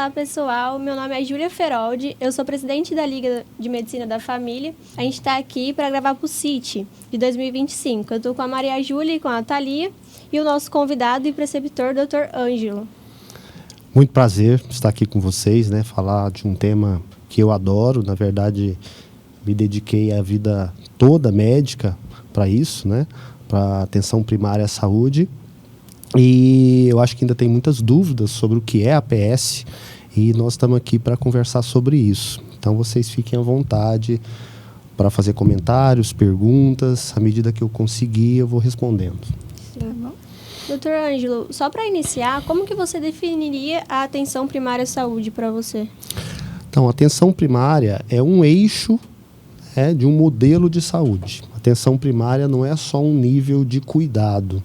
Olá, pessoal. Meu nome é Júlia Feroldi. Eu sou presidente da Liga de Medicina da Família. A gente está aqui para gravar para o CIT de 2025. Eu estou com a Maria Júlia e com a Thalia e o nosso convidado e preceptor, Dr. Ângelo. Muito prazer estar aqui com vocês, né? Falar de um tema que eu adoro. Na verdade, me dediquei a vida toda médica para isso, né? Para atenção primária à saúde. E eu acho que ainda tem muitas dúvidas sobre o que é a APS e nós estamos aqui para conversar sobre isso. Então, vocês fiquem à vontade para fazer comentários, perguntas. À medida que eu conseguir, eu vou respondendo. Doutor Ângelo, só para iniciar, como que você definiria a atenção primária à saúde para você? Então, a atenção primária é um eixo de um modelo de saúde. A atenção primária não é só um nível de cuidado.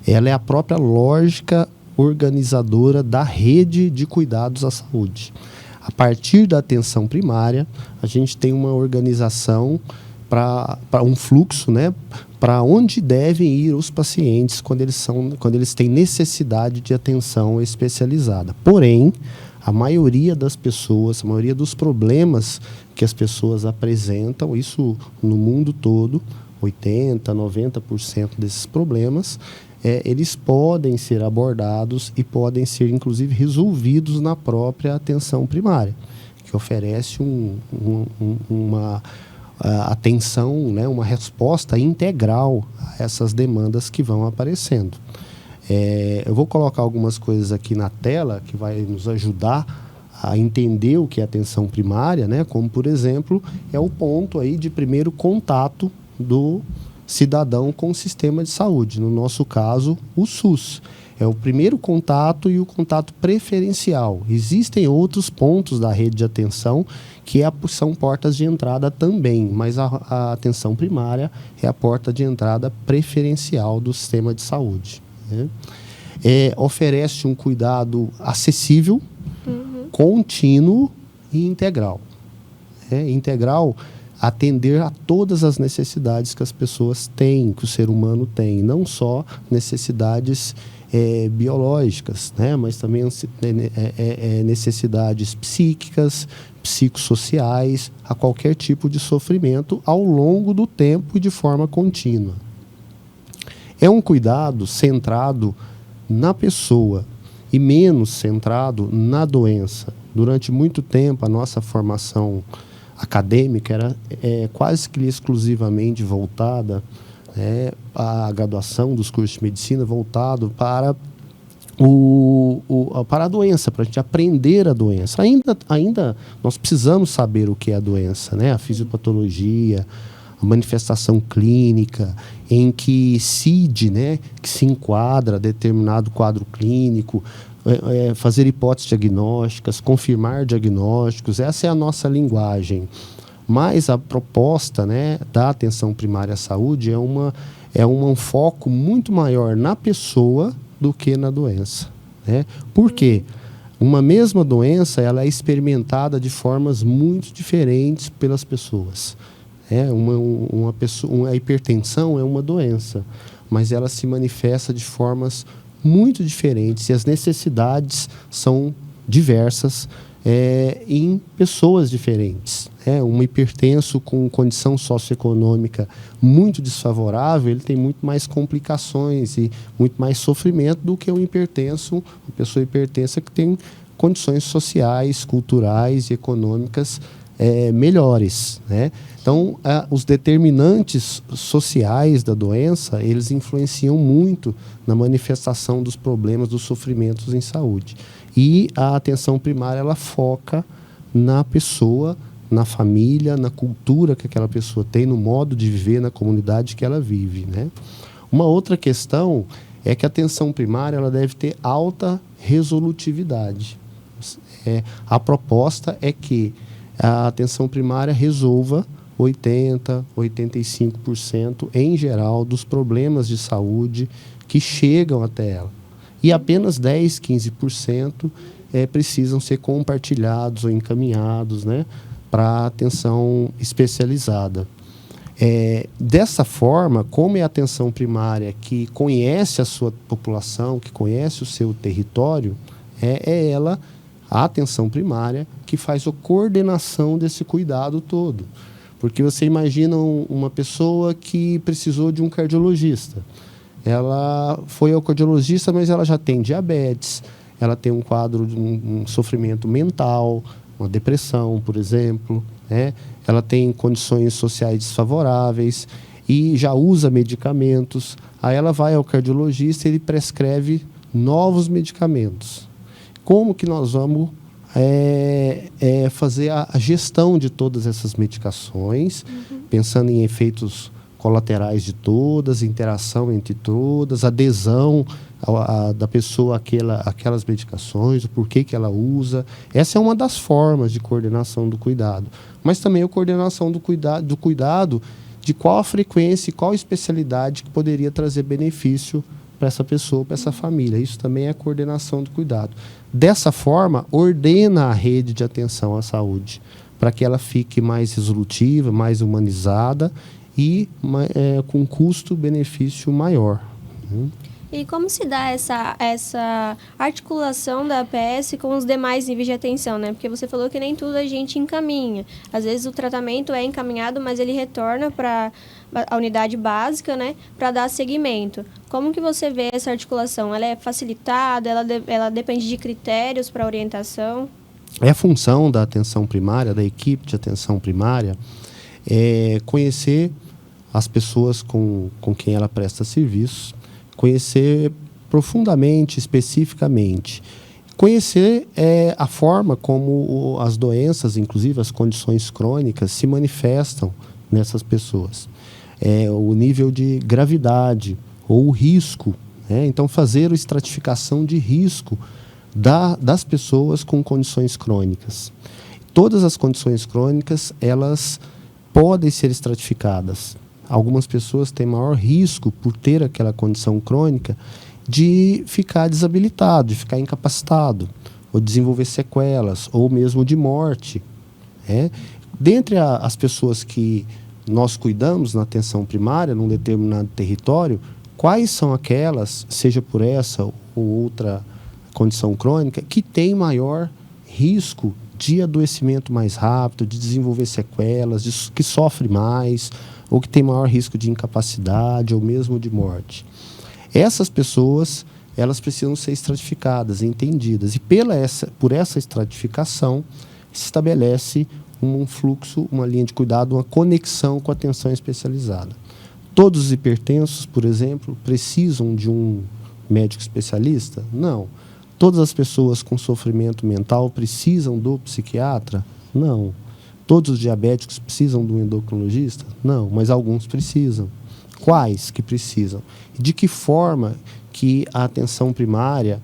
Ela é a própria lógica organizadora da rede de cuidados à saúde. A partir da atenção primária, a gente tem uma organização para um fluxo, né, para onde devem ir os pacientes quando eles têm necessidade de atenção especializada. Porém, a maioria das pessoas, a maioria dos problemas que as pessoas apresentam, isso no mundo todo, 80%, 90% desses problemas, eles podem ser abordados e podem ser, inclusive, resolvidos na própria atenção primária, que oferece uma atenção, né, uma resposta integral a essas demandas que vão aparecendo. Eu vou colocar algumas coisas aqui na tela que vai nos ajudar a entender o que é atenção primária, né, como, por exemplo, é o ponto aí de primeiro contato do cidadão com o sistema de saúde, no nosso caso, o SUS. É o primeiro contato e o contato preferencial. Existem outros pontos da rede de atenção que são portas de entrada também, mas a atenção primária é a porta de entrada preferencial do sistema de saúde, né? Oferece um cuidado acessível, contínuo e integral. Integral, atender a todas as necessidades que as pessoas têm, que o ser humano tem, não só necessidades biológicas, né, mas também necessidades psíquicas, psicossociais, a qualquer tipo de sofrimento ao longo do tempo e de forma contínua. É um cuidado centrado na pessoa e menos centrado na doença. Durante muito tempo, a nossa formação acadêmica era quase que exclusivamente voltada, a graduação dos cursos de medicina voltado para para a doença, para a gente aprender a doença. Ainda nós precisamos saber o que é a doença, né? A fisiopatologia, a manifestação clínica, em que CID, né, que se enquadra determinado quadro clínico, fazer hipóteses diagnósticas, confirmar diagnósticos, essa é a nossa linguagem. Mas a proposta, né, da atenção primária à saúde é um foco muito maior na pessoa do que na doença, né? Por quê? Uma mesma doença ela é experimentada de formas muito diferentes pelas pessoas. A hipertensão é uma doença, mas ela se manifesta de formas muito diferentes e as necessidades são diversas em pessoas diferentes. Um hipertenso com condição socioeconômica muito desfavorável, ele tem muito mais complicações e muito mais sofrimento do que um hipertenso, uma pessoa hipertensa que tem condições sociais, culturais e econômicas melhores, né? Então, os determinantes sociais da doença, eles influenciam muito na manifestação dos problemas, dos sofrimentos em saúde. E a atenção primária, ela foca na pessoa, na família, na cultura que aquela pessoa tem, no modo de viver, na comunidade que ela vive, né? Uma outra questão é que a atenção primária ela deve ter alta resolutividade. A proposta é que a atenção primária resolva 80%, 85% em geral dos problemas de saúde que chegam até ela. E apenas 10%, 15% precisam ser compartilhados ou encaminhados, né, para atenção especializada. Dessa forma, como é a atenção primária que conhece a sua população, que conhece o seu território, ela A atenção primária que faz a coordenação desse cuidado todo. Porque você imagina uma pessoa que precisou de um cardiologista. Ela foi ao cardiologista, mas ela já tem diabetes, ela tem um quadro de um sofrimento mental, uma depressão, por exemplo, né? Ela tem condições sociais desfavoráveis e já usa medicamentos. Aí ela vai ao cardiologista e ele prescreve novos medicamentos. Como que nós vamos fazer a gestão de todas essas medicações, pensando em efeitos colaterais de todas, interação entre todas, adesão da pessoa àquelas medicações, o porquê que ela usa. Essa é uma das formas de coordenação do cuidado. Mas também a coordenação do cuidado de qual a frequência e qual a especialidade que poderia trazer benefício para essa pessoa, para essa família. Isso também é coordenação do cuidado. Dessa forma, ordena a rede de atenção à saúde, para que ela fique mais resolutiva, mais humanizada e com custo-benefício maior. E como se dá essa articulação da APS com os demais níveis de atenção, né? Porque você falou que nem tudo a gente encaminha. Às vezes o tratamento é encaminhado, mas ele retorna para a unidade básica, né? Para dar seguimento. Como que você vê essa articulação? Ela é facilitada? Ela depende de critérios para orientação? É a função da atenção primária, da equipe de atenção primária, conhecer as pessoas com quem ela presta serviço, conhecer profundamente, especificamente. Conhecer a forma como as doenças, inclusive as condições crônicas, se manifestam nessas pessoas. O nível de gravidade ou o risco. Então, fazer a estratificação de risco das pessoas com condições crônicas. Todas as condições crônicas, elas podem ser estratificadas. Algumas pessoas têm maior risco, por ter aquela condição crônica, de ficar desabilitado, de ficar incapacitado, ou desenvolver sequelas, ou mesmo de morte. Dentre as pessoas que nós cuidamos na atenção primária, num determinado território, quais são aquelas, seja por essa ou outra condição crônica, que tem maior risco de adoecimento mais rápido, de desenvolver sequelas, que sofre mais, ou que tem maior risco de incapacidade ou mesmo de morte. Essas pessoas, elas precisam ser estratificadas, entendidas. E por essa estratificação, se estabelece um fluxo, uma linha de cuidado, uma conexão com a atenção especializada. Todos os hipertensos, por exemplo, precisam de um médico especialista? Não. Todas as pessoas com sofrimento mental precisam do psiquiatra? Não. Todos os diabéticos precisam de um endocrinologista? Não, mas alguns precisam. Quais que precisam? De que forma que a atenção primária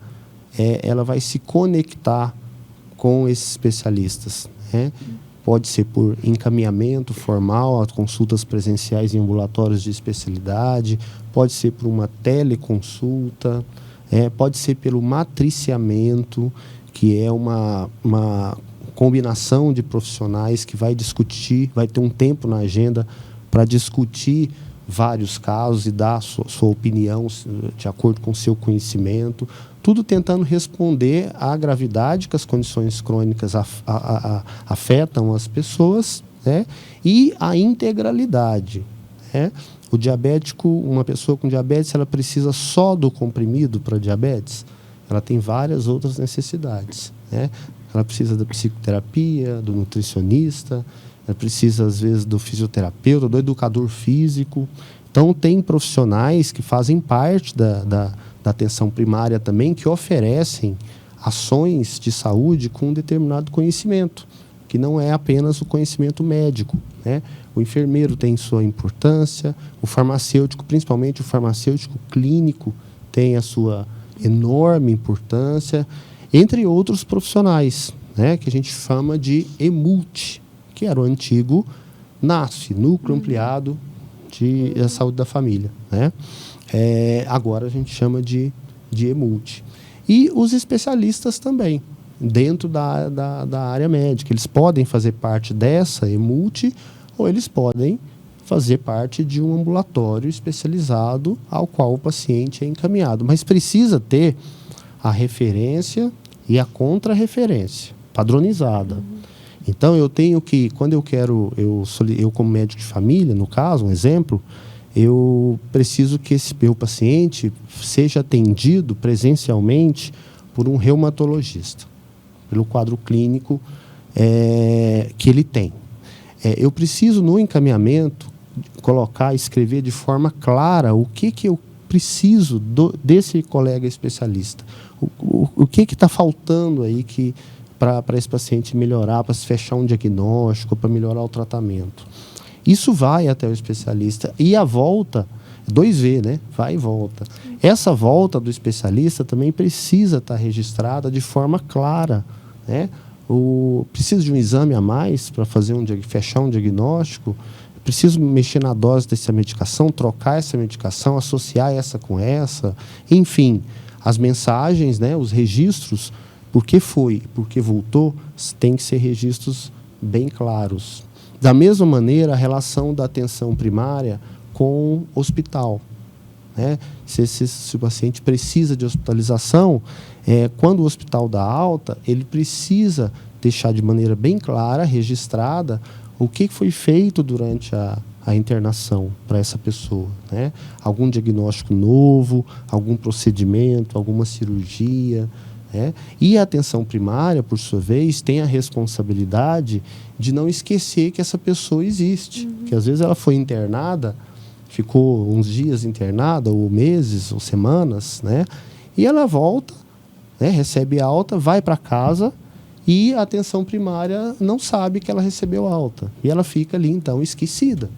ela vai se conectar com esses especialistas? Pode ser por encaminhamento formal a consultas presenciais em ambulatórios de especialidade, pode ser por uma teleconsulta, pode ser pelo matriciamento, que é uma combinação de profissionais que vai discutir, vai ter um tempo na agenda para discutir vários casos e dar sua opinião de acordo com o seu conhecimento, tudo tentando responder à gravidade que as condições crônicas afetam as pessoas, e a integralidade. O diabético, uma pessoa com diabetes, ela precisa só do comprimido para diabetes? Ela tem várias outras necessidades. Ela precisa da psicoterapia, do nutricionista, ela precisa, às vezes, do fisioterapeuta, do educador físico. Então, tem profissionais que fazem parte da atenção primária também, que oferecem ações de saúde com um determinado conhecimento, que não é apenas o conhecimento médico. O enfermeiro tem sua importância, o farmacêutico, principalmente o farmacêutico clínico, tem a sua enorme importância, entre outros profissionais, que a gente chama de EMULT, que era o antigo NASF, Núcleo Ampliado da Saúde da Família. Agora a gente chama de EMULT. E os especialistas também, dentro da área médica. Eles podem fazer parte dessa EMULT ou eles podem fazer parte de um ambulatório especializado ao qual o paciente é encaminhado. Mas precisa ter a referência e a contra-referência padronizada. Então, eu tenho que, quando eu quero, eu como médico de família, no caso, um exemplo, eu preciso que esse meu paciente seja atendido presencialmente por um reumatologista, pelo quadro clínico que ele tem. Eu preciso, no encaminhamento, colocar, escrever de forma clara o que eu preciso desse colega especialista. O que está faltando aí para esse paciente melhorar, para se fechar um diagnóstico, para melhorar o tratamento. Isso vai até o especialista. E a volta, 2V, né? Vai e volta. Essa volta do especialista também precisa estar registrada de forma clara, né? Preciso de um exame a mais para fechar um diagnóstico? Preciso mexer na dose dessa medicação, trocar essa medicação, associar essa com essa? Enfim, as mensagens, né? Os registros, por que foi, por que voltou, tem que ser registros bem claros. Da mesma maneira, a relação da atenção primária com o hospital, né? Se o paciente precisa de hospitalização, quando o hospital dá alta, ele precisa deixar de maneira bem clara, registrada, o que foi feito durante a internação para essa pessoa, né? Algum diagnóstico novo, algum procedimento, alguma cirurgia, né? E a atenção primária, por sua vez, tem a responsabilidade de não esquecer que essa pessoa existe. Que às vezes ela foi internada, ficou uns dias internada, ou meses, ou semanas, né? E ela volta, né? Recebe alta, vai para casa e a atenção primária não sabe que ela recebeu alta. E ela fica ali, então, esquecida.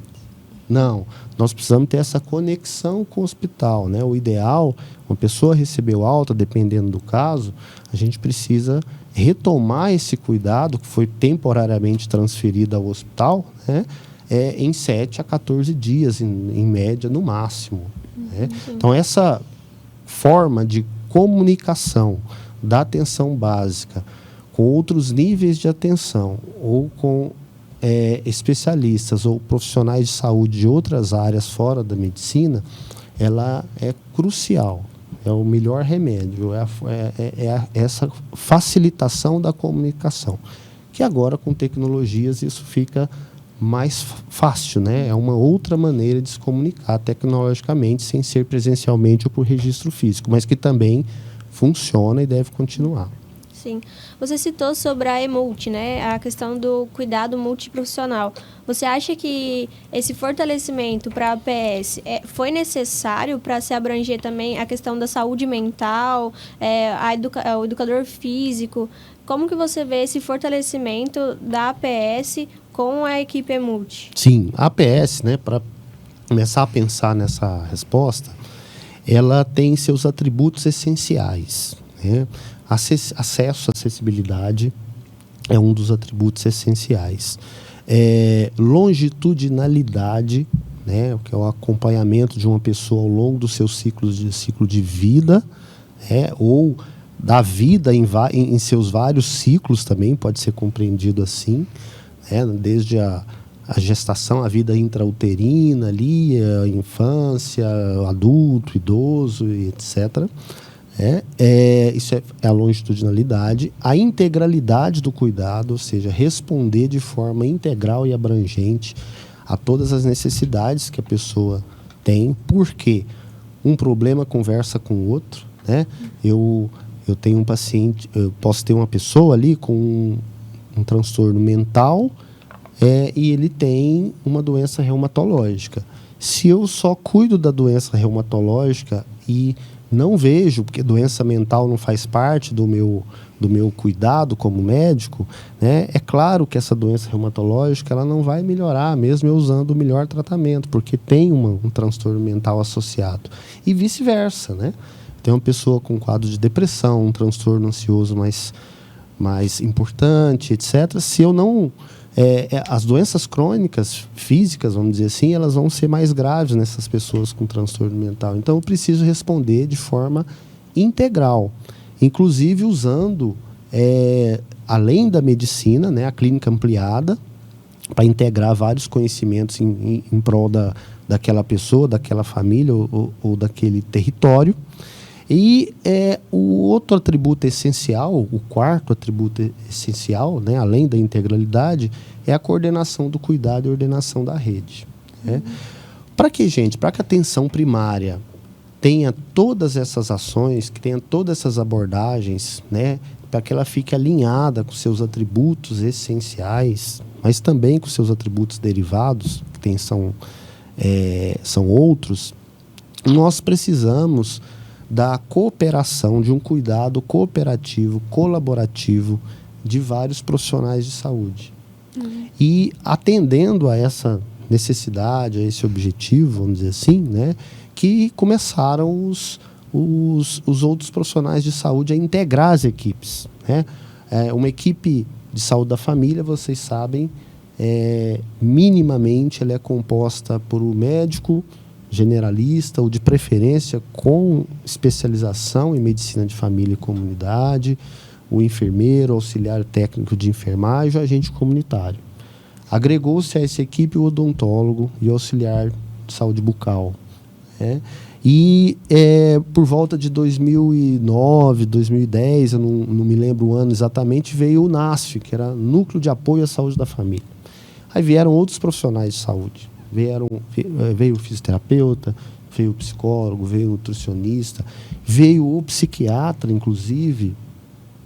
Não, nós precisamos ter essa conexão com o hospital, né? O ideal, uma pessoa recebeu alta, dependendo do caso, a gente precisa retomar esse cuidado que foi temporariamente transferido ao hospital, né? Em 7 a 14 dias, em média, no máximo. Né? Então, essa forma de comunicação da atenção básica com outros níveis de atenção ou com especialistas ou profissionais de saúde de outras áreas fora da medicina, ela é crucial, é o melhor remédio, essa facilitação da comunicação, que agora com tecnologias isso fica mais fácil, né? É uma outra maneira de se comunicar tecnologicamente sem ser presencialmente ou por registro físico, mas que também funciona e deve continuar. Sim. Você citou sobre a EMULT, né? A questão do cuidado multiprofissional. Você acha que esse fortalecimento para a APS foi necessário para se abranger também a questão da saúde mental, o educador físico? Como que você vê esse fortalecimento da APS com a equipe EMULT? Sim, a APS, né, para começar a pensar nessa resposta, ela tem seus atributos essenciais, né? Acesso, acessibilidade é um dos atributos essenciais. Longitudinalidade, né, que é o acompanhamento de uma pessoa ao longo dos seus ciclo de vida, ou da vida em seus vários ciclos também, pode ser compreendido assim, né, desde a gestação, a vida intrauterina ali, a infância, adulto, idoso, etc. Isso é a longitudinalidade. A integralidade do cuidado, ou seja, responder de forma integral e abrangente a todas as necessidades que a pessoa tem, porque um problema conversa com o outro, né? Eu tenho um paciente, eu posso ter uma pessoa ali com um transtorno mental e ele tem uma doença reumatológica. Se eu só cuido da doença reumatológica e não vejo, porque doença mental não faz parte do meu cuidado como médico, né? É claro que essa doença reumatológica ela não vai melhorar, mesmo eu usando o melhor tratamento, porque tem um transtorno mental associado. E vice-versa, né? Tem uma pessoa com quadro de depressão, um transtorno ansioso mais importante, etc. Se eu não... as doenças crônicas físicas, vamos dizer assim, elas vão ser mais graves nessas pessoas com transtorno mental. Então, eu preciso responder de forma integral, inclusive usando, além da medicina, né, a clínica ampliada, para integrar vários conhecimentos em prol daquela pessoa, daquela família ou daquele território. E o outro atributo essencial, o quarto atributo essencial, né, além da integralidade, é a coordenação do cuidado e ordenação da rede. Né? Para que, gente? Para que a atenção primária tenha todas essas ações, que tenha todas essas abordagens, né, para que ela fique alinhada com seus atributos essenciais, mas também com seus atributos derivados, que são outros, nós precisamos da cooperação, de um cuidado cooperativo, colaborativo de vários profissionais de saúde. E atendendo a essa necessidade, a esse objetivo, vamos dizer assim, né, que começaram os outros profissionais de saúde a integrar as equipes. Né? Uma equipe de saúde da família, vocês sabem, minimamente ela é composta por um médico generalista ou de preferência com especialização em medicina de família e comunidade, o enfermeiro, auxiliar técnico de enfermagem, o agente comunitário. Agregou-se a essa equipe o odontólogo e o auxiliar de saúde bucal. Né? E por volta de 2009, 2010, eu não me lembro o ano exatamente, veio o NASF, que era Núcleo de Apoio à Saúde da Família. Aí vieram outros profissionais de saúde. Veio o fisioterapeuta, veio o psicólogo, veio o nutricionista, veio o psiquiatra, inclusive,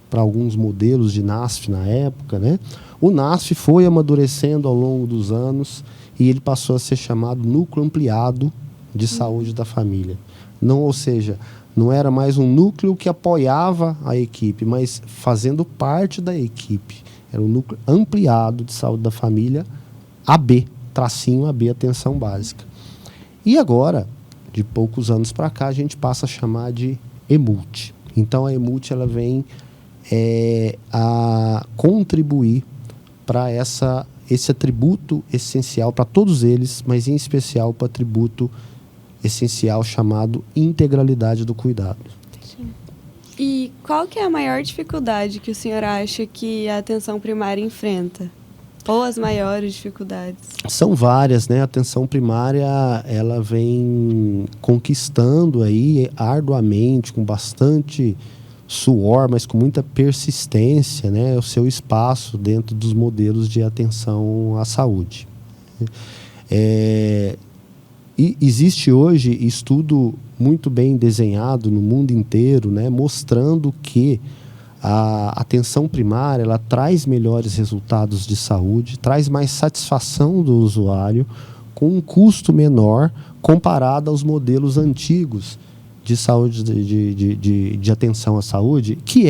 para alguns modelos de NASF na época. Né? O NASF foi amadurecendo ao longo dos anos e ele passou a ser chamado Núcleo Ampliado de Saúde da Família. Ou seja, não era mais um núcleo que apoiava a equipe, mas fazendo parte da equipe. Era um núcleo ampliado de saúde da família, AB, tracinho AB, atenção básica. E agora, de poucos anos para cá, a gente passa a chamar de EMULT. Então, a EMULT ela vem a contribuir para esse atributo essencial, para todos eles, mas em especial para o atributo essencial chamado integralidade do cuidado. Sim. E qual que é a maior dificuldade que o senhor acha que a atenção primária enfrenta? Ou as maiores dificuldades? São várias, né? A atenção primária, ela vem conquistando aí arduamente, com bastante suor, mas com muita persistência, né? O seu espaço dentro dos modelos de atenção à saúde. E existe hoje estudo muito bem desenhado no mundo inteiro, né, mostrando que a atenção primária ela traz melhores resultados de saúde, traz mais satisfação do usuário, com um custo menor comparado aos modelos antigos de saúde, de atenção à saúde, que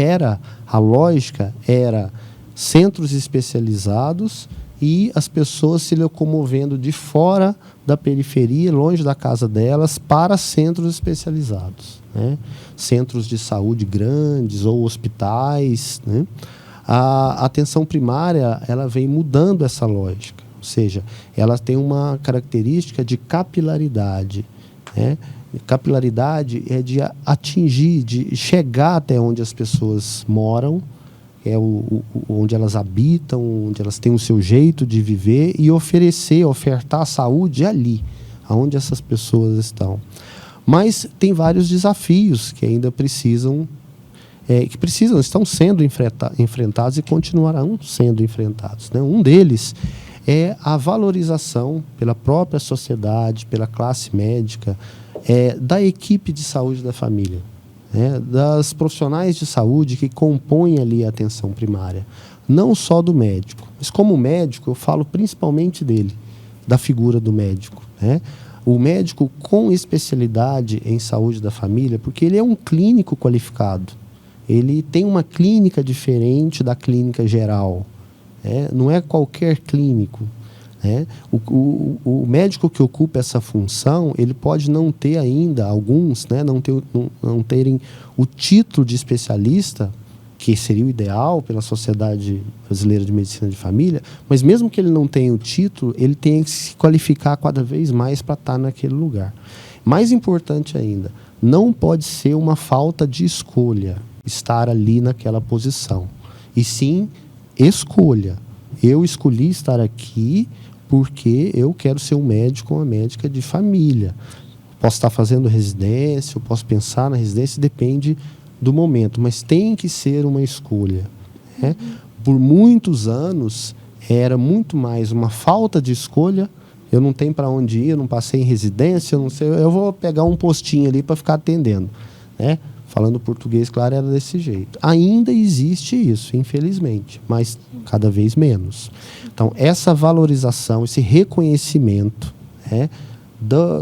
a lógica era centros especializados e as pessoas se locomovendo de fora da periferia, longe da casa delas, para centros especializados, né? Centros de saúde grandes ou hospitais. Né? A atenção primária ela vem mudando essa lógica, ou seja, ela tem uma característica de capilaridade. Né? Capilaridade é de atingir, de chegar até onde as pessoas moram, onde elas habitam, onde elas têm o seu jeito de viver e ofertar saúde ali, aonde essas pessoas estão. Mas tem vários desafios que ainda estão sendo enfrentados e continuarão sendo enfrentados. Né? Um deles é a valorização pela própria sociedade, pela classe médica, da equipe de saúde da família. Das profissionais de saúde que compõem ali a atenção primária. Não só do médico, mas como médico eu falo principalmente dele, da figura do médico. Né? O médico com especialidade em saúde da família, porque ele é um clínico qualificado. Ele tem uma clínica diferente da clínica geral. Não é qualquer clínico. O médico que ocupa essa função, ele pode não ter ainda, alguns, né, não terem o título de especialista, que seria o ideal pela Sociedade Brasileira de Medicina de Família, mas mesmo que ele não tenha o título, ele tem que se qualificar cada vez mais para estar naquele lugar. Mais importante ainda, não pode ser uma falta de escolha estar ali naquela posição, e sim escolha. Eu escolhi estar aqui porque eu quero ser um médico ou uma médica de família. posso estar fazendo residência, eu posso pensar na residência, depende do momento, mas tem que ser uma escolha, né? Por muitos anos, era muito mais uma falta de escolha. Eu não tenho para onde ir, eu não passei em residência, eu não sei, eu vou pegar um postinho ali para ficar atendendo, né? Falando português, claro, era desse jeito. Ainda existe isso, infelizmente, mas cada vez menos. Então, essa valorização, esse reconhecimento, né,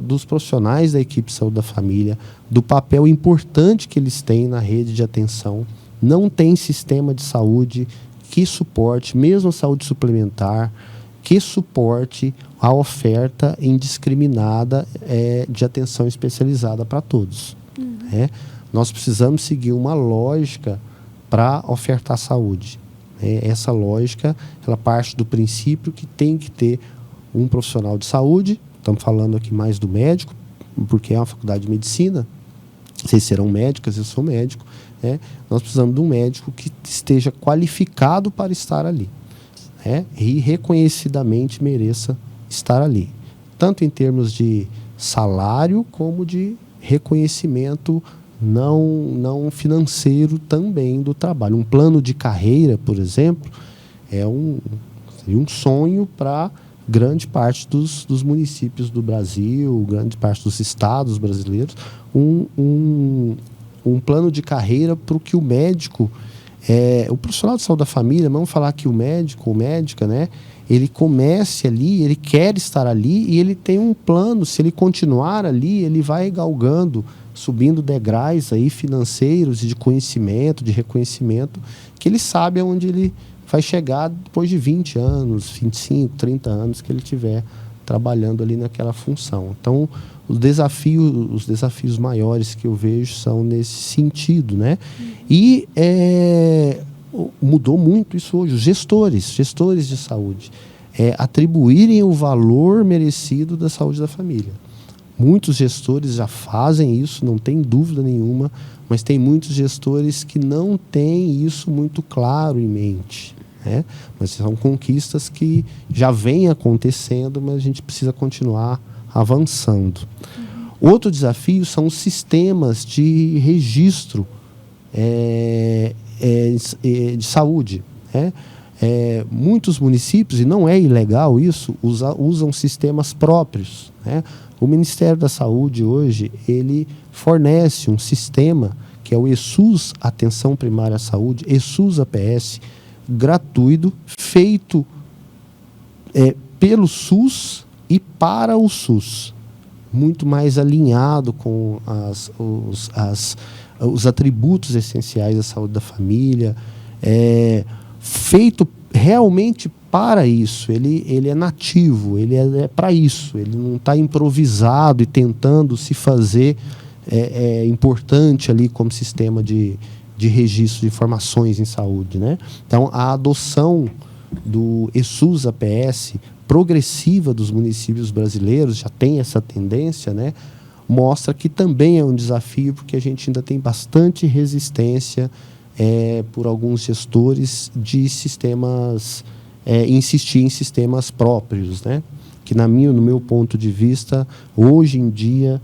dos profissionais da equipe de saúde da família, do papel importante que eles têm na rede de atenção. Não tem sistema de saúde que suporte, mesmo a saúde suplementar, que suporte a oferta indiscriminada de atenção especializada para todos. Né? Nós precisamos seguir uma lógica para ofertar saúde. Essa lógica, ela parte do princípio que tem que ter um profissional de saúde. Estamos falando aqui mais do médico, porque é uma faculdade de medicina. Vocês serão médicos, eu sou médico. Né? Nós precisamos de um médico que esteja qualificado para estar ali. Né? E reconhecidamente mereça estar ali. Tanto em termos de salário, como de reconhecimento não financeiro também do trabalho. Um plano de carreira, por exemplo, seria um sonho para grande parte dos municípios do Brasil, grande parte dos estados brasileiros, um plano de carreira para o que o médico, o profissional de saúde da família, vamos falar que o médico ou médica, né, ele comece ali, ele quer estar ali e ele tem um plano. Se ele continuar ali, ele vai galgando, subindo degraus aí financeiros e de conhecimento, de reconhecimento, que ele sabe aonde ele vai chegar depois de 20 anos, 25, 30 anos que ele estiver trabalhando ali naquela função. Então, os desafios maiores que eu vejo são nesse sentido, né? E mudou muito isso hoje. Os gestores de saúde, atribuírem o valor merecido da saúde da família. Muitos gestores já fazem isso, não tem dúvida nenhuma, mas tem muitos gestores que não têm isso muito claro em mente. Né? Mas são conquistas que já vêm acontecendo, mas a gente precisa continuar avançando. Outro desafio são os sistemas de registro de saúde. Né? Muitos municípios, e não é ilegal isso, usam sistemas próprios. Né? O Ministério da Saúde hoje, ele fornece um sistema que é o ESUS Atenção Primária à Saúde, ESUS APS, gratuito, feito pelo SUS e para o SUS. Muito mais alinhado com os atributos essenciais da saúde da família, feito realmente para isso. Ele é nativo, ele é para isso, ele não está improvisado e tentando se fazer importante ali como sistema de registro de informações em saúde. Né? Então, a adoção do ESUS APS progressiva dos municípios brasileiros, já tem essa tendência, né? Mostra que também é um desafio, porque a gente ainda tem bastante resistência por alguns gestores de sistemas, insistir em sistemas próprios, né? Que no meu ponto de vista, hoje em dia,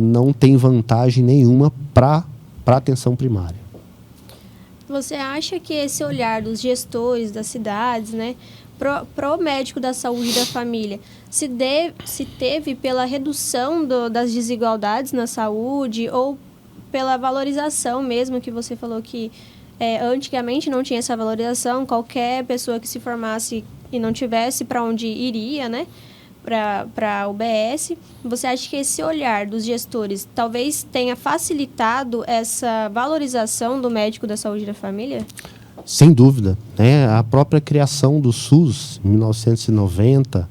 não tem vantagem nenhuma para a atenção primária. Você acha que esse olhar dos gestores das cidades, né, pro médico da saúde da família, se teve pela redução das desigualdades na saúde ou pela valorização mesmo, que você falou que antigamente não tinha essa valorização, qualquer pessoa que se formasse e não tivesse para onde iria, né, para a UBS. Você acha que esse olhar dos gestores talvez tenha facilitado essa valorização do médico da saúde da família? Sem dúvida. Né? A própria criação do SUS, em 1990,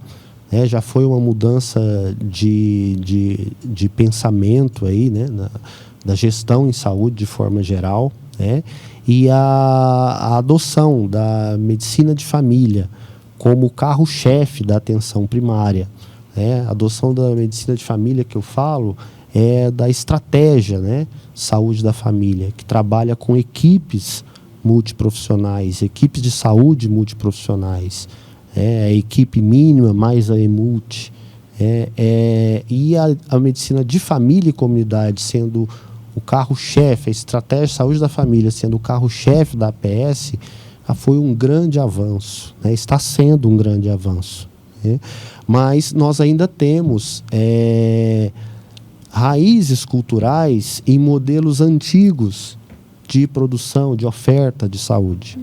já foi uma mudança de pensamento aí, né? Da gestão em saúde de forma geral. Né? E a adoção da medicina de família como carro-chefe da atenção primária. Né? A adoção da medicina de família que eu falo é da estratégia, né? Saúde da família, que trabalha com equipes multiprofissionais, equipes de saúde multiprofissionais, a equipe mínima mais a EMULT, E a medicina de família e comunidade sendo o carro-chefe, a estratégia de saúde da família sendo o carro-chefe da APS, foi um grande avanço, né? Está sendo um grande avanço, né? Mas nós ainda temos raízes culturais em modelos antigos de produção, de oferta de saúde.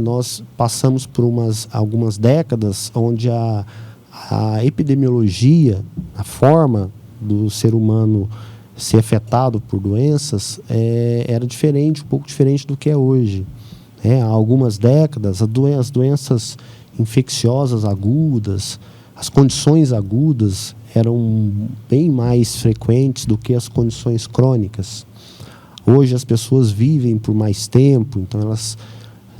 Nós passamos por algumas décadas onde a epidemiologia, a forma do ser humano ser afetado por doenças, era diferente, um pouco diferente do que é hoje. Há algumas décadas, as doenças infecciosas agudas, as condições agudas eram bem mais frequentes do que as condições crônicas. Hoje as pessoas vivem por mais tempo, então elas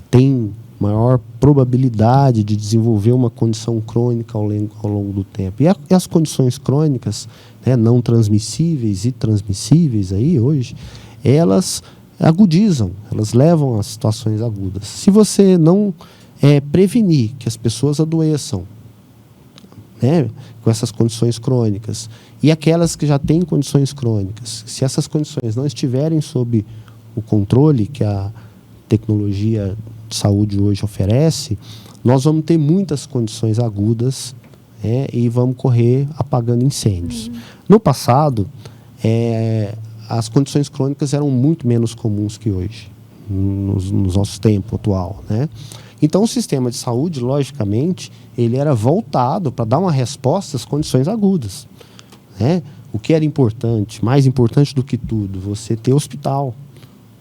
têm maior probabilidade de desenvolver uma condição crônica ao longo do tempo. E as condições crônicas, né, não transmissíveis e transmissíveis aí hoje, elas agudizam, elas levam a situações agudas. Se você não prevenir que as pessoas adoeçam, né, com essas condições crônicas, e aquelas que já têm condições crônicas, se essas condições não estiverem sob o controle que a tecnologia de saúde hoje oferece, nós vamos ter muitas condições agudas, e vamos correr apagando incêndios. No passado, as condições crônicas eram muito menos comuns que hoje, no nosso tempo atual, né? Então, o sistema de saúde, logicamente, ele era voltado para dar uma resposta às condições agudas, né? O que era importante, mais importante do que tudo, você ter hospital,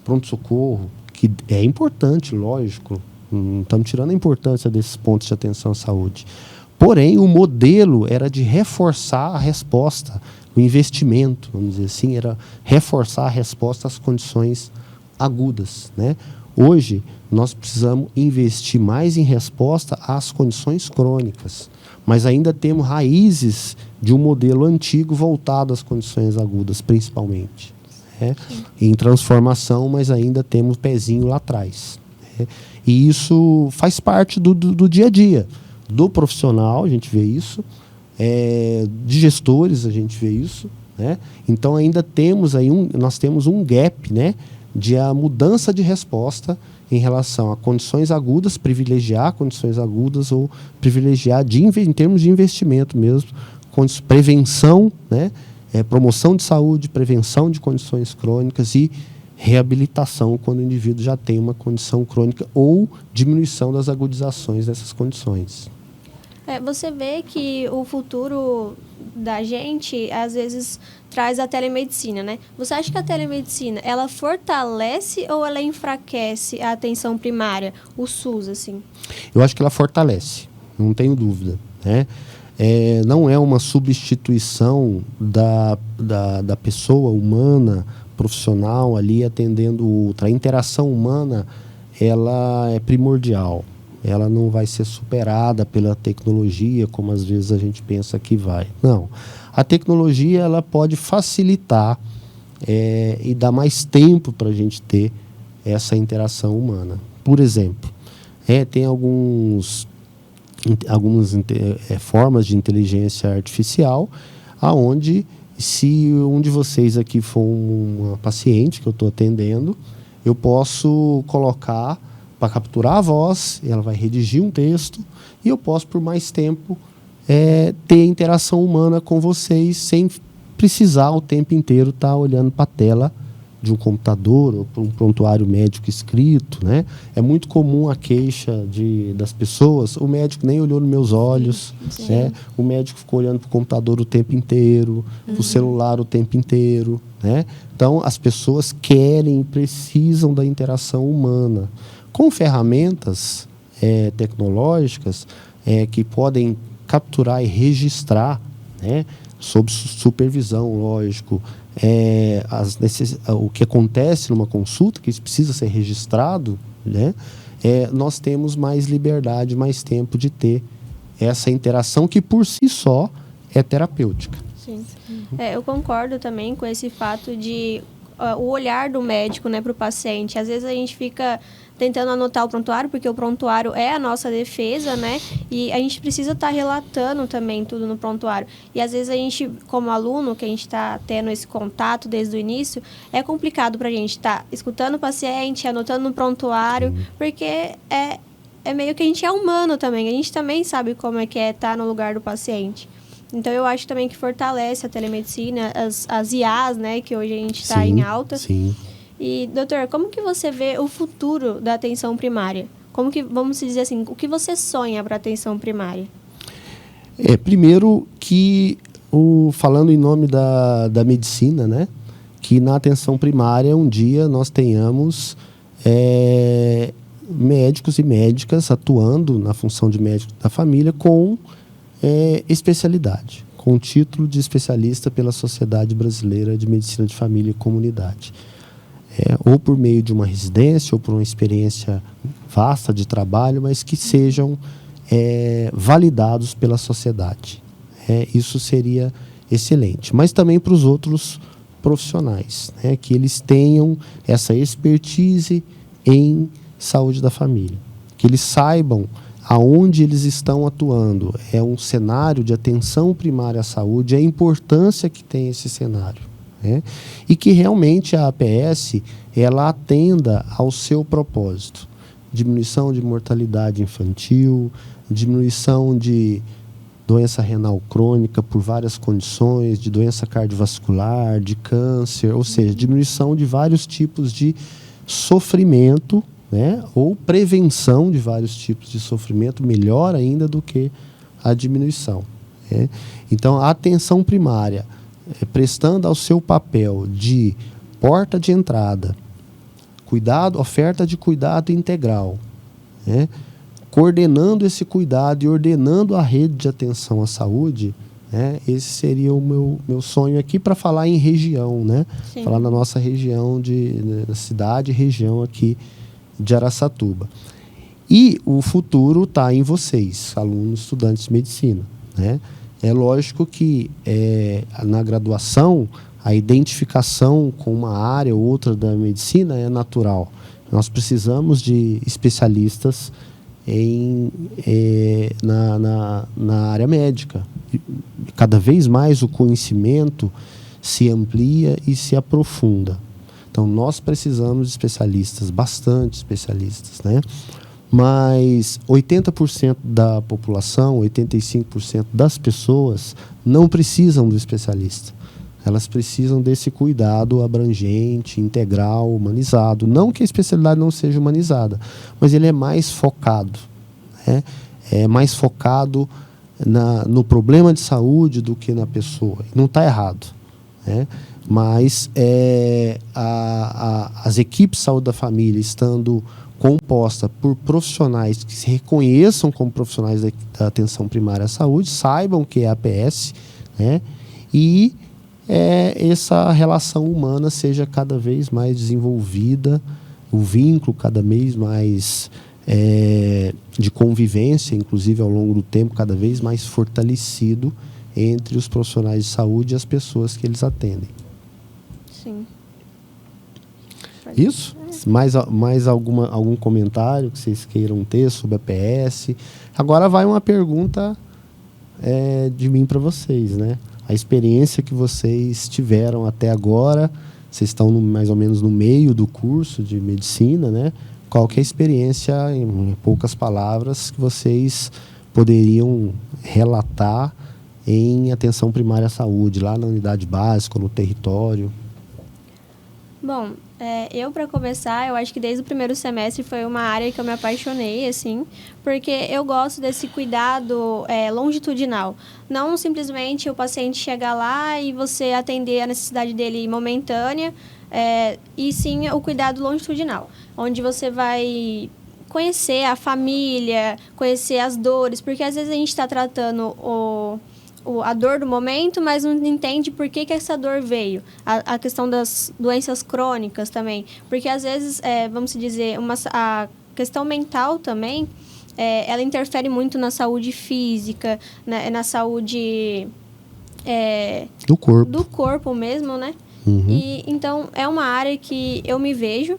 pronto-socorro, que é importante, lógico, não estamos tirando a importância desses pontos de atenção à saúde. Porém, o modelo era de reforçar a resposta, o investimento, vamos dizer assim, era reforçar a resposta às condições agudas, né? Hoje, nós precisamos investir mais em resposta às condições crônicas, mas ainda temos raízes de um modelo antigo voltado às condições agudas, principalmente. Em transformação, mas ainda temos pezinho lá atrás. E isso faz parte do dia a dia. Do profissional, a gente vê isso. De gestores, a gente vê isso. Né? Então, ainda temos aí nós temos um gap, né, de a mudança de resposta em relação a condições agudas, privilegiar condições agudas ou privilegiar em termos de investimento mesmo, prevenção, né, promoção de saúde, prevenção de condições crônicas e reabilitação quando o indivíduo já tem uma condição crônica ou diminuição das agudizações dessas condições. Você vê que o futuro da gente, às vezes, traz a telemedicina, né? Você acha que a telemedicina, ela fortalece ou ela enfraquece a atenção primária, o SUS, assim? Eu acho que ela fortalece, não tenho dúvida, né? Não é uma substituição da pessoa humana, profissional ali atendendo outra. A interação humana, ela é primordial. Ela não vai ser superada pela tecnologia, como às vezes a gente pensa que vai. Não. A tecnologia, ela pode facilitar e dar mais tempo para a gente ter essa interação humana. Por exemplo, tem algumas formas de inteligência artificial, aonde, se um de vocês aqui for uma paciente que eu estou atendendo, eu posso colocar para capturar a voz, ela vai redigir um texto e eu posso, por mais tempo, ter interação humana com vocês sem precisar o tempo inteiro estar olhando para a tela de um computador ou para um prontuário médico escrito, né? É muito comum a queixa das pessoas, o médico nem olhou nos meus olhos, né? O médico ficou olhando para o computador o tempo inteiro, para o celular o tempo inteiro, né? Então, as pessoas querem e precisam da interação humana. Com ferramentas tecnológicas que podem capturar e registrar, né, sob supervisão, lógico, o que acontece numa consulta, que isso precisa ser registrado, né, nós temos mais liberdade, mais tempo de ter essa interação que, por si só, é terapêutica. Sim. Eu concordo também com esse fato de o olhar do médico, né, para o paciente. Às vezes a gente fica tentando anotar o prontuário, porque o prontuário é a nossa defesa, né? E a gente precisa estar relatando também tudo no prontuário. E às vezes a gente, como aluno, que a gente está tendo esse contato desde o início, é complicado para a gente estar escutando o paciente, anotando no prontuário, porque é meio que a gente é humano também. A gente também sabe como é que é estar no lugar do paciente. Então, eu acho também que fortalece a telemedicina, as IAs, né? Que hoje a gente está em alta. Sim. E, doutor, como que você vê o futuro da atenção primária? Como que, vamos dizer assim, o que você sonha para a atenção primária? Primeiro que, falando em nome da medicina, né? Que na atenção primária, um dia nós tenhamos médicos e médicas atuando na função de médico da família com especialidade, com título de especialista pela Sociedade Brasileira de Medicina de Família e Comunidade. Ou por meio de uma residência, ou por uma experiência vasta de trabalho, mas que sejam validados pela sociedade. Isso seria excelente. Mas também para os outros profissionais, né, que eles tenham essa expertise em saúde da família, que eles saibam aonde eles estão atuando. É um cenário de atenção primária à saúde, a importância que tem esse cenário. E que realmente a APS ela atenda ao seu propósito. Diminuição de mortalidade infantil, diminuição de doença renal crônica por várias condições, de doença cardiovascular, de câncer, ou seja, diminuição de vários tipos de sofrimento, né? Ou prevenção de vários tipos de sofrimento, melhor ainda do que a diminuição. Então, a atenção primária, prestando ao seu papel de porta de entrada, oferta de cuidado integral, coordenando esse cuidado e ordenando a rede de atenção à saúde, esse seria o meu sonho aqui para falar em região, falar na nossa região, na cidade e região aqui de Araçatuba. E o futuro está em vocês, alunos, estudantes de medicina. É lógico que na graduação a identificação com uma área ou outra da medicina é natural. Nós precisamos de especialistas na área médica. Cada vez mais o conhecimento se amplia e se aprofunda. Então, nós precisamos de especialistas, bastante especialistas, Mas 80% da população, 85% das pessoas não precisam do especialista. Elas precisam desse cuidado abrangente, integral, humanizado. Não que a especialidade não seja humanizada, mas ele é mais focado. É mais focado no problema de saúde do que na pessoa. Não está errado. Mas as equipes de saúde da família estando composta por profissionais que se reconheçam como profissionais da atenção primária à saúde, saibam que é APS, e essa relação humana seja cada vez mais desenvolvida, o vínculo cada vez mais de convivência, inclusive ao longo do tempo, cada vez mais fortalecido entre os profissionais de saúde e as pessoas que eles atendem. Sim. Isso? Mais algum comentário que vocês queiram ter sobre a APS? Agora vai uma pergunta de mim para vocês, A experiência que vocês tiveram até agora, vocês estão mais ou menos no meio do curso de medicina, Qual que é a experiência, em poucas palavras, que vocês poderiam relatar em atenção primária à saúde, lá na unidade básica, no território? Bom, eu, para começar, eu acho que desde o primeiro semestre foi uma área que eu me apaixonei, assim, porque eu gosto desse cuidado longitudinal. Não simplesmente o paciente chegar lá e você atender a necessidade dele momentânea, e sim o cuidado longitudinal, onde você vai conhecer a família, conhecer as dores, porque às vezes a gente está tratando a dor do momento, mas não entende por que essa dor veio. A questão das doenças crônicas também. Porque, às vezes, vamos dizer, a questão mental também, ela interfere muito na saúde física, na saúde... do corpo. Do corpo mesmo, E então é uma área que eu me vejo.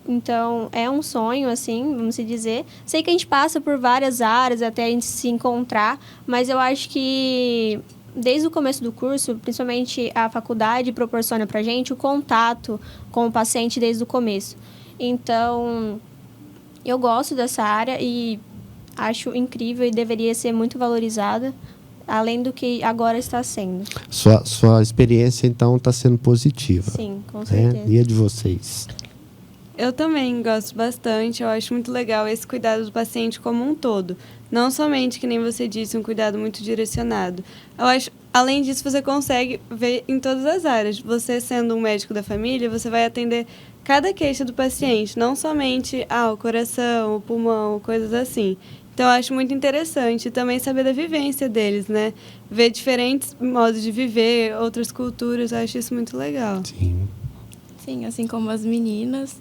Então, é um sonho, assim, vamos dizer. Sei que a gente passa por várias áreas até a gente se encontrar, mas eu acho que desde o começo do curso, principalmente a faculdade proporciona pra gente o contato com o paciente desde o começo. Então, eu gosto dessa área e acho incrível e deveria ser muito valorizada, além do que agora está sendo. Sua experiência, então, está sendo positiva. Sim, com certeza. E a de vocês? Eu também gosto bastante, eu acho muito legal esse cuidado do paciente como um todo. Não somente, que nem você disse, um cuidado muito direcionado. Eu acho, além disso, você consegue ver em todas as áreas. Você sendo um médico da família, você vai atender cada queixa do paciente, não somente o coração, o pulmão, coisas assim. Então, eu acho muito interessante também saber da vivência deles, né? Ver diferentes modos de viver, outras culturas, eu acho isso muito legal. Sim. Sim, assim como as meninas,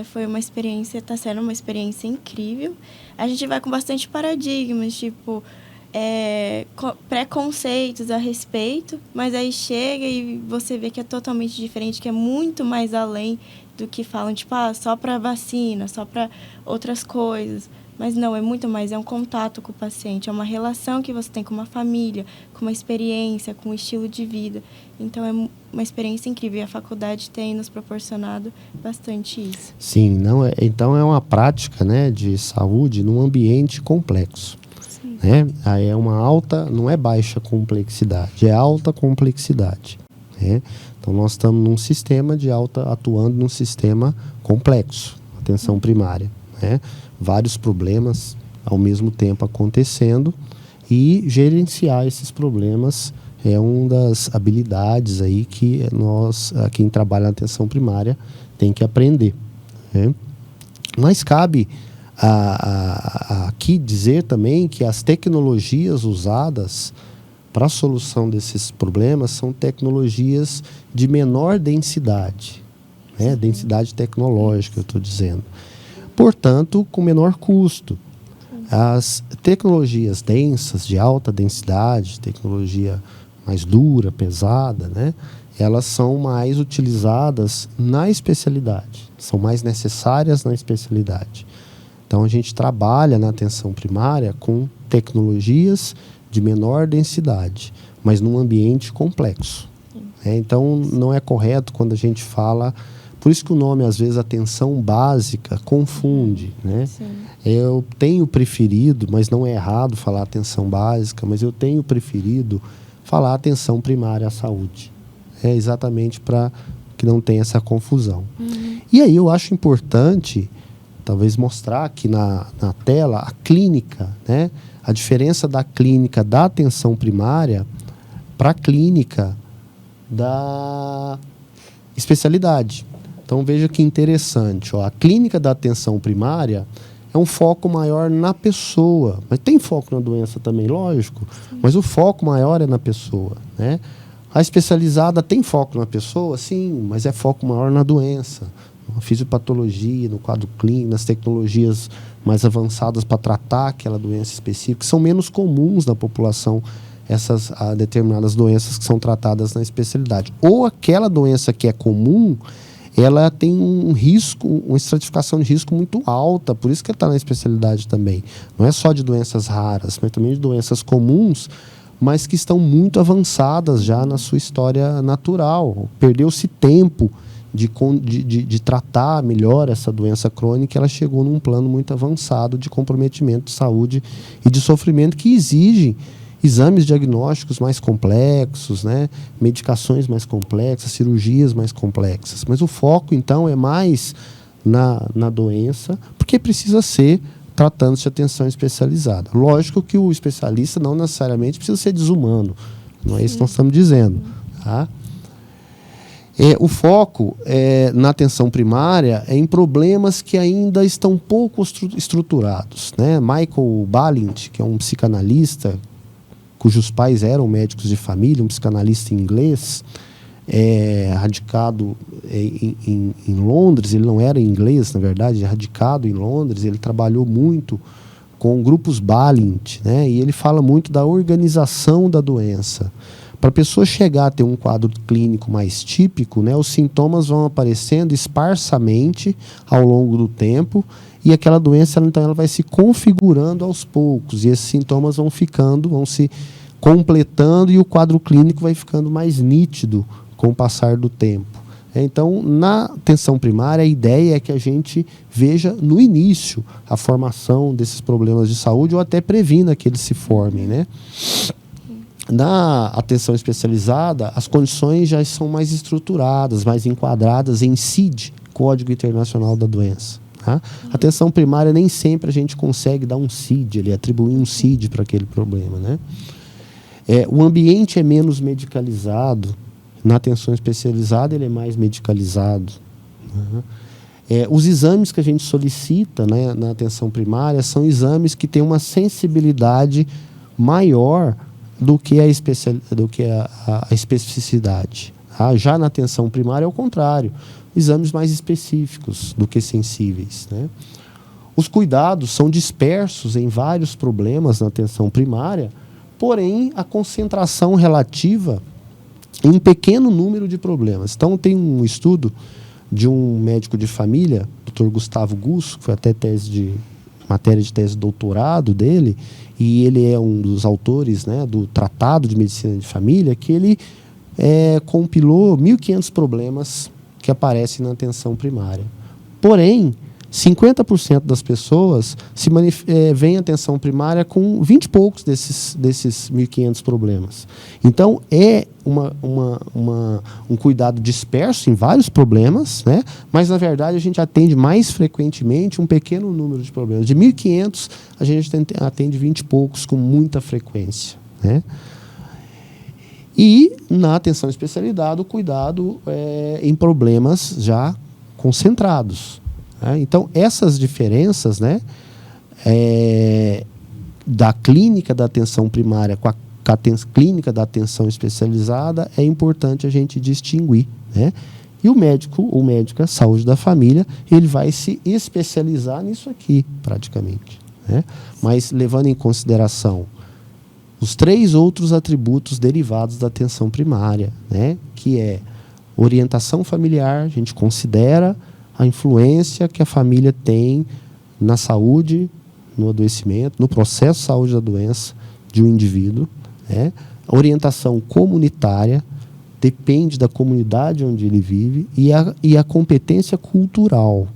foi uma experiência, está sendo uma experiência incrível. A gente vai com bastante paradigmas, tipo, preconceitos a respeito, mas aí chega e você vê que é totalmente diferente, que é muito mais além do que falam, tipo, só para vacina, só para outras coisas. Mas não, é muito mais, é um contato com o paciente, é uma relação que você tem com uma família, com uma experiência, com um estilo de vida. Então, é uma experiência incrível e a faculdade tem nos proporcionado bastante isso. Sim, então é uma prática, né, de saúde num ambiente complexo. Sim. Né? Aí é uma alta, não é baixa complexidade, é alta complexidade. Né? Então, nós estamos num sistema atuando num sistema complexo, atenção primária, né? Vários problemas ao mesmo tempo acontecendo e gerenciar esses problemas é uma das habilidades aí que quem trabalha na atenção primária, tem que aprender. Né? Mas cabe aqui dizer também que as tecnologias usadas para a solução desses problemas são tecnologias de menor densidade, né? Densidade tecnológica, eu estou dizendo. Portanto, com menor custo. As tecnologias densas, de alta densidade, tecnologia mais dura, pesada, né? Elas são mais utilizadas na especialidade, são mais necessárias na especialidade. Então, a gente trabalha na atenção primária com tecnologias de menor densidade, mas num ambiente complexo. Então, não é correto quando a gente fala... Por isso que o nome, às vezes, atenção básica, confunde, né? Sim. Eu tenho preferido, mas não é errado falar atenção básica, mas eu tenho preferido falar atenção primária à saúde. É exatamente para que não tenha essa confusão. E aí eu acho importante, talvez, mostrar aqui na tela a clínica, né? A diferença da clínica da atenção primária para a clínica da especialidade. Então, veja que interessante. A clínica da atenção primária é um foco maior na pessoa. Mas tem foco na doença também, lógico. Sim. Mas o foco maior é na pessoa. Né? A especializada tem foco na pessoa? Sim, mas é foco maior na doença. Na fisiopatologia, no quadro clínico, nas tecnologias mais avançadas para tratar aquela doença específica, que são menos comuns na população, essas determinadas doenças que são tratadas na especialidade. Ou aquela doença que é comum, ela tem um risco, uma estratificação de risco muito alta, por isso que ela está na especialidade também. Não é só de doenças raras, mas também de doenças comuns, mas que estão muito avançadas já na sua história natural. Perdeu-se tempo de tratar melhor essa doença crônica, ela chegou num plano muito avançado de comprometimento de saúde e de sofrimento que exige exames diagnósticos mais complexos, né? Medicações mais complexas, cirurgias mais complexas. Mas o foco, então, é mais na doença, porque precisa ser tratando-se de atenção especializada. Lógico que o especialista não necessariamente precisa ser desumano, não é isso que nós estamos dizendo. Tá? O foco na atenção primária é em problemas que ainda estão pouco estruturados. Né? Michael Balint, que é um psicanalista, cujos pais eram médicos de família, um psicanalista inglês, radicado em Londres. Ele não era inglês, na verdade, radicado em Londres. Ele trabalhou muito com grupos Balint, né? E ele fala muito da organização da doença. Para a pessoa chegar a ter um quadro clínico mais típico, né, os sintomas vão aparecendo esparsamente ao longo do tempo e aquela doença, então, ela vai se configurando aos poucos e esses sintomas vão se completando e o quadro clínico vai ficando mais nítido com o passar do tempo. Então, na atenção primária, a ideia é que a gente veja no início a formação desses problemas de saúde ou até previna que eles se formem, né? Na atenção especializada, as condições já são mais estruturadas, mais enquadradas em CID, Código Internacional da Doença. Tá? Atenção primária, nem sempre a gente consegue dar um CID, atribuir um CID para aquele problema, né? O ambiente é menos medicalizado. Na atenção especializada, ele é mais medicalizado. Né? Os exames que a gente solicita, né, na atenção primária são exames que têm uma sensibilidade maior do que a especificidade. Tá? Já na atenção primária é o contrário. Exames mais específicos do que sensíveis. Né? Os cuidados são dispersos em vários problemas na atenção primária, porém, a concentração relativa em um pequeno número de problemas. Então, tem um estudo de um médico de família, Dr. Gustavo Gusso, que foi até matéria de tese de doutorado dele, e ele é um dos autores, né, do Tratado de Medicina de Família, que ele compilou 1.500 problemas que aparecem na atenção primária. Porém, 50% das pessoas veem a atenção primária com 20 e poucos desses 1.500 problemas. Então, é um cuidado disperso em vários problemas, né? Mas, na verdade, a gente atende mais frequentemente um pequeno número de problemas. De 1.500, a gente atende 20 e poucos com muita frequência, né? E, na atenção especializada, o cuidado em problemas já concentrados. Então, essas diferenças, né, da clínica da atenção primária com a clínica da atenção especializada, é importante a gente distinguir. Né? E o médico ou médica, saúde da família, ele vai se especializar nisso aqui, praticamente. Né? Mas, levando em consideração os 3 outros atributos derivados da atenção primária, né, que é orientação familiar, a gente considera a influência que a família tem na saúde, no adoecimento, no processo de saúde da doença de um indivíduo. Né? A orientação comunitária depende da comunidade onde ele vive e a competência cultural.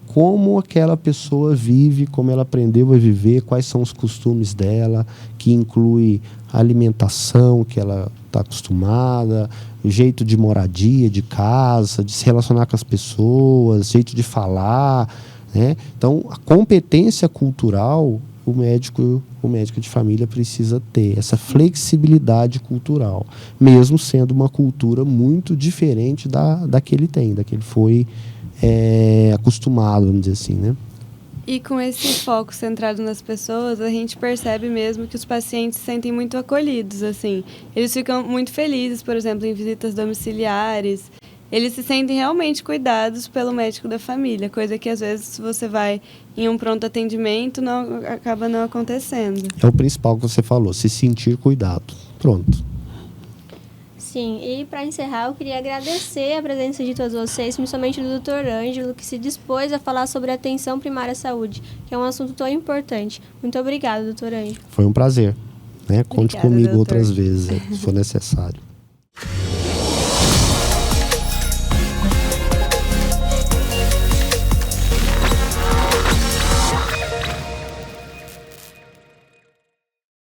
Como aquela pessoa vive, como ela aprendeu a viver, quais são os costumes dela, que inclui a alimentação que ela está acostumada, o jeito de moradia, de casa, de se relacionar com as pessoas, jeito de falar. Né? Então, a competência cultural, o médico de família precisa ter, essa flexibilidade cultural, mesmo sendo uma cultura muito diferente da que ele tem, da que ele foi acostumado, vamos dizer assim, né? E com esse foco centrado nas pessoas, a gente percebe mesmo que os pacientes se sentem muito acolhidos, assim. Eles ficam muito felizes, por exemplo, em visitas domiciliares. Eles se sentem realmente cuidados pelo médico da família, coisa que às vezes se você vai em um pronto atendimento acaba não acontecendo. É o principal que você falou, se sentir cuidado. Pronto. Sim, e para encerrar, eu queria agradecer a presença de todos vocês, principalmente do Dr. Ângelo, que se dispôs a falar sobre a atenção primária à saúde, que é um assunto tão importante. Muito obrigada, Dr. Ângelo. Foi um prazer. Né? Conte Obrigada, comigo doutor. outras vezes, se for necessário.